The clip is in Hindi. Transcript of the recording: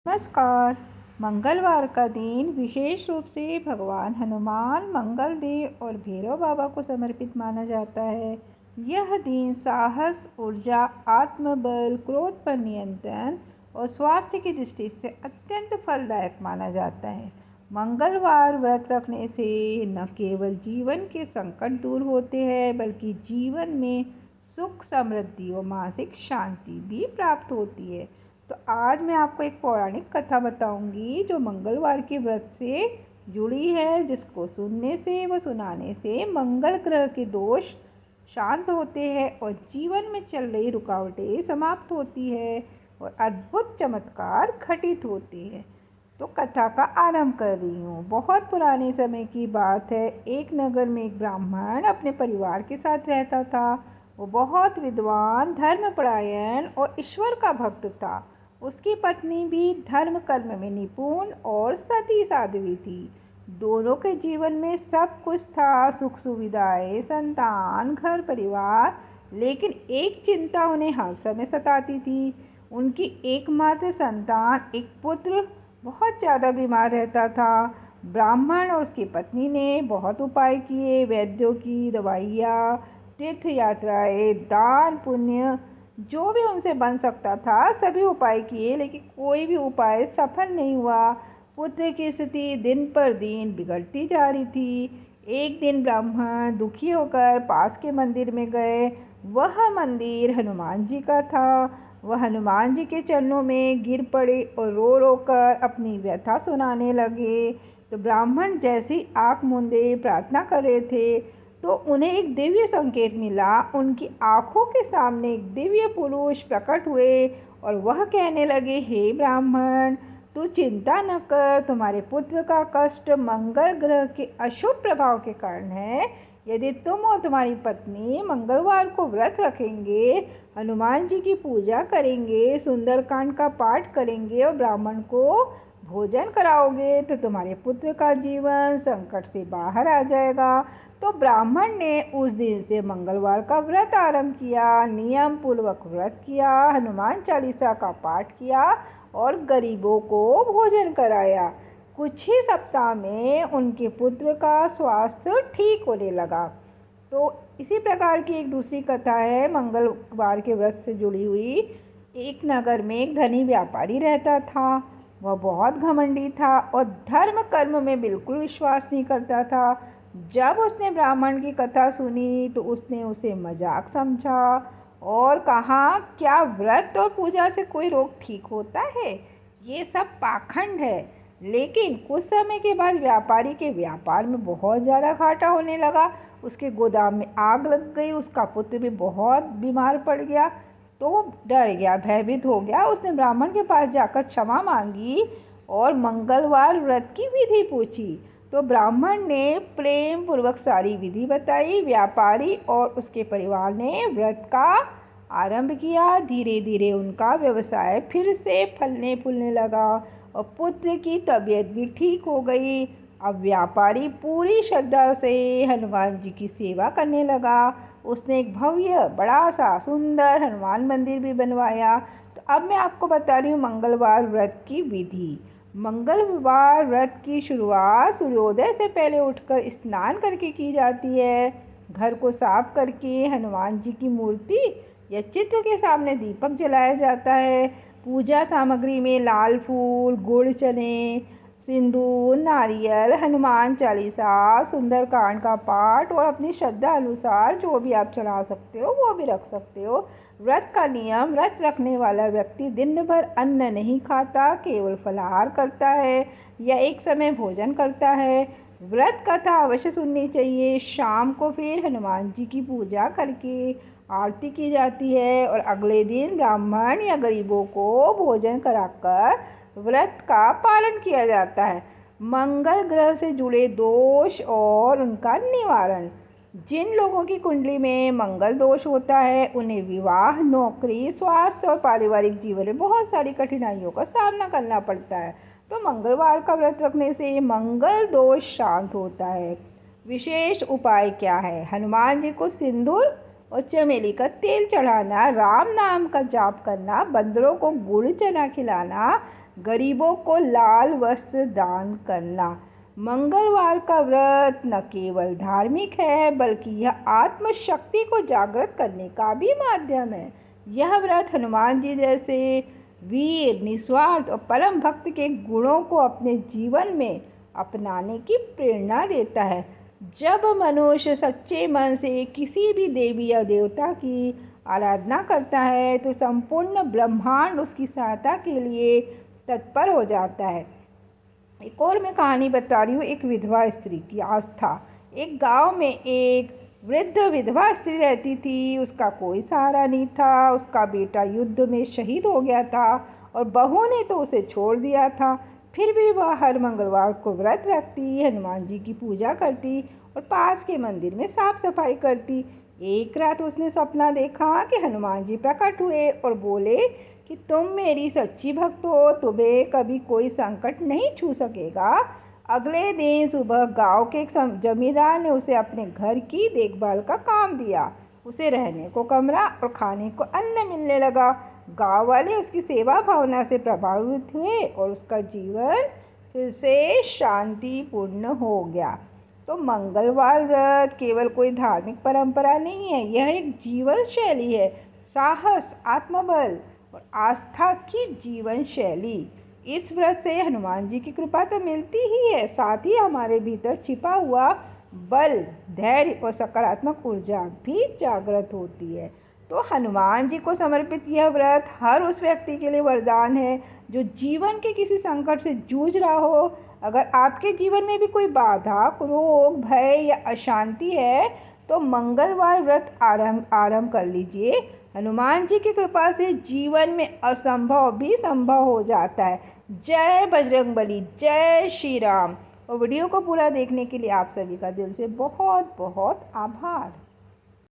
नमस्कार। मंगलवार का दिन विशेष रूप से भगवान हनुमान, मंगल देव और भैरव बाबा को समर्पित माना जाता है। यह दिन साहस, ऊर्जा, आत्मबल, क्रोध पर नियंत्रण और स्वास्थ्य की दृष्टि से अत्यंत फलदायक माना जाता है। मंगलवार व्रत रखने से न केवल जीवन के संकट दूर होते हैं बल्कि जीवन में सुख, समृद्धि और मानसिक शांति भी प्राप्त होती है। तो आज मैं आपको एक पौराणिक कथा बताऊंगी जो मंगलवार के व्रत से जुड़ी है, जिसको सुनने से व सुनाने से मंगल ग्रह के दोष शांत होते हैं और जीवन में चल रही रुकावटें समाप्त होती है और अद्भुत चमत्कार घटित होते हैं। तो कथा का आरंभ कर रही हूँ। बहुत पुराने समय की बात है। एक नगर में एक ब्राह्मण अपने परिवार के साथ रहता था। वो बहुत विद्वान, धर्मपरायण और ईश्वर का भक्त था। उसकी पत्नी भी धर्म कर्म में निपुण और सती साध्वी थी। दोनों के जीवन में सब कुछ था, सुख सुविधाएं, संतान, घर परिवार। लेकिन एक चिंता उन्हें हर समय सताती थी। उनकी एकमात्र संतान, एक पुत्र, बहुत ज़्यादा बीमार रहता था। ब्राह्मण और उसकी पत्नी ने बहुत उपाय किए, वैद्यों की दवाइयाँ, तीर्थ यात्राएं, दान पुण्य, जो भी उनसे बन सकता था सभी उपाय किए, लेकिन कोई भी उपाय सफल नहीं हुआ। पुत्र की स्थिति दिन पर दिन बिगड़ती जा रही थी। एक दिन ब्राह्मण दुखी होकर पास के मंदिर में गए। वह मंदिर हनुमान जी का था। वह हनुमान जी के चरणों में गिर पड़े और रो रो कर अपनी व्यथा सुनाने लगे। तो ब्राह्मण जैसी आँख मूंदे प्रार्थना कर रहे थे तो उन्हें एक दिव्य संकेत मिला। उनकी आँखों के सामने एक दिव्य पुरुष प्रकट हुए और वह कहने लगे, हे ब्राह्मण, तू चिंता न कर, तुम्हारे पुत्र का कष्ट मंगल ग्रह के अशुभ प्रभाव के कारण है। यदि तुम और तुम्हारी पत्नी मंगलवार को व्रत रखेंगे, हनुमान जी की पूजा करेंगे, सुंदरकांड का पाठ करेंगे और ब्राह्मण को भोजन कराओगे तो तुम्हारे पुत्र का जीवन संकट से बाहर आ जाएगा। तो ब्राह्मण ने उस दिन से मंगलवार का व्रत आरंभ किया, नियम पूर्वक व्रत किया, हनुमान चालीसा का पाठ किया और गरीबों को भोजन कराया। कुछ ही सप्ताह में उनके पुत्र का स्वास्थ्य ठीक होने लगा। तो इसी प्रकार की एक दूसरी कथा है मंगलवार के व्रत से जुड़ी हुई। एक नगर में एक धनी व्यापारी रहता था। वह बहुत घमंडी था और धर्म कर्म में बिल्कुल विश्वास नहीं करता था। जब उसने ब्राह्मण की कथा सुनी तो उसने उसे मजाक समझा और कहा, क्या व्रत और पूजा से कोई रोग ठीक होता है? ये सब पाखंड है। लेकिन कुछ समय के बाद व्यापारी के व्यापार में बहुत ज़्यादा घाटा होने लगा। उसके गोदाम में आग लग गई। उसका पुत्र भी बहुत बीमार पड़ गया। तो डर गया, भयभीत हो गया। उसने ब्राह्मण के पास जाकर क्षमा मांगी और मंगलवार व्रत की विधि पूछी। तो ब्राह्मण ने प्रेम पूर्वक सारी विधि बताई। व्यापारी और उसके परिवार ने व्रत का आरंभ किया। धीरे धीरे उनका व्यवसाय फिर से फलने फूलने लगा और पुत्र की तबीयत भी ठीक हो गई। अब व्यापारी पूरी श्रद्धा से हनुमान जी की सेवा करने लगा। उसने एक भव्य, बड़ा सा, सुंदर हनुमान मंदिर भी बनवाया। तो अब मैं आपको बता रही हूँ मंगलवार व्रत की विधि। मंगलवार व्रत की शुरुआत सूर्योदय से पहले उठकर स्नान करके की जाती है। घर को साफ करके हनुमान जी की मूर्ति या चित्र के सामने दीपक जलाया जाता है। पूजा सामग्री में लाल फूल, गुड़, चने, सिंदूर, नारियल, हनुमान चालीसा, सुंदरकांड का पाठ और अपनी श्रद्धा अनुसार जो भी आप चढ़ा सकते हो वो भी रख सकते हो। व्रत का नियम, व्रत रखने वाला व्यक्ति दिन भर अन्न नहीं खाता, केवल फलाहार करता है या एक समय भोजन करता है। व्रत कथा अवश्य सुननी चाहिए। शाम को फिर हनुमान जी की पूजा करके आरती की जाती है और अगले दिन ब्राह्मण या गरीबों को भोजन कराकर व्रत का पालन किया जाता है। मंगल ग्रह से जुड़े दोष और उनका निवारण। जिन लोगों की कुंडली में मंगल दोष होता है उन्हें विवाह, नौकरी, स्वास्थ्य और पारिवारिक जीवन में बहुत सारी कठिनाइयों का सामना करना पड़ता है। तो मंगलवार का व्रत रखने से मंगल दोष शांत होता है। विशेष उपाय क्या है? हनुमान जी को सिंदूर और चमेली का तेल चढ़ाना, राम नाम का जाप करना, बंदरों को गुड़ चना खिलाना, गरीबों को लाल वस्त्र दान करना। मंगलवार का व्रत न केवल धार्मिक है बल्कि यह आत्मशक्ति को जागृत करने का भी माध्यम है। यह व्रत हनुमान जी जैसे वीर, निस्वार्थ और परम भक्त के गुणों को अपने जीवन में अपनाने की प्रेरणा देता है। जब मनुष्य सच्चे मन से किसी भी देवी या देवता की आराधना करता है तो संपूर्ण ब्रह्मांड उसकी सहायता के लिए तत्पर हो जाता है। एक और मैं कहानी बता रही हूँ, एक विधवा स्त्री की आस्था। एक गांव में एक वृद्ध विधवा स्त्री रहती थी। उसका कोई सहारा नहीं था। उसका बेटा युद्ध में शहीद हो गया था और बहू ने तो उसे छोड़ दिया था। फिर भी वह हर मंगलवार को व्रत रखती, हनुमान जी की पूजा करती और पास के मंदिर में साफ सफाई करती। एक रात उसने सपना देखा कि हनुमान जी प्रकट हुए और बोले कि तुम मेरी सच्ची भक्त हो, तुम्हें कभी कोई संकट नहीं छू सकेगा। अगले दिन सुबह गांव के एक जमींदार ने उसे अपने घर की देखभाल का काम दिया। उसे रहने को कमरा और खाने को अन्न मिलने लगा। गांव वाले उसकी सेवा भावना से प्रभावित हुए और उसका जीवन फिर से शांतिपूर्ण हो गया। तो मंगलवार व्रत केवल कोई धार्मिक परंपरा नहीं है, यह एक जीवन शैली है। साहस, आत्मबल और आस्था की जीवन शैली। इस व्रत से हनुमान जी की कृपा तो मिलती ही है, साथ ही हमारे भीतर छिपा हुआ बल, धैर्य और सकारात्मक ऊर्जा भी जागृत होती है। तो हनुमान जी को समर्पित यह व्रत हर उस व्यक्ति के लिए वरदान है जो जीवन के किसी संकट से जूझ रहा हो। अगर आपके जीवन में भी कोई बाधा, रोग, भय या अशांति है तो मंगलवार व्रत आरंभ कर लीजिए। हनुमान जी की कृपा से जीवन में असंभव भी संभव हो जाता है। जय बजरंगबली, जय श्री राम। और वीडियो को पूरा देखने के लिए आप सभी का दिल से बहुत बहुत आभार।